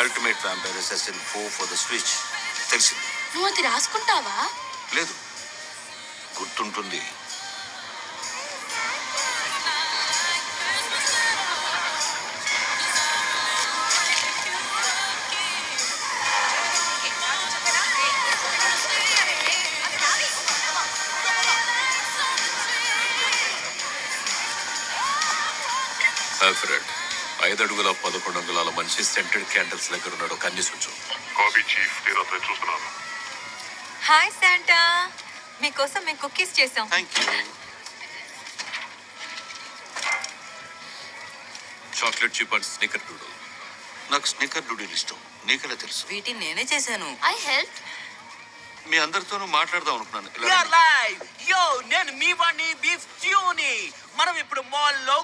Ultimate vampire assassin 4 for the switch తెలిసింది. నువ్వు అది రాసుకుంటావా? లేదు, గుర్తుంటుంది. ఆల్ఫ్రెడ్ 5 అడుగుల 11 అంగుళాల మనిషి సెంటెడ్ క్యాండిల్స్ దగ్గర ఉన్నాడు. కన్నిసుంచు. కాపీ చీఫ్, నేను అతను చూస్తున్నాను. హాయ్ శాంటా, మీకోసం మేము కుకీస్ చేసాం. Thank you. Chocolate chip and snickerdoodle. నాకు స్నికర్ డూడిల్ ఇష్టం. నీకెలా తెలుసు? వీటిని నేనే చేశాను. I help. మీ అందరితోనూ మాట్లాడదాం అనుకున్నాను. ఇలా You're live. Yo, నేను మీ వాణ్ణి బీఫ్ స్ట్యూని. మనం ఇప్పుడు మాల్లో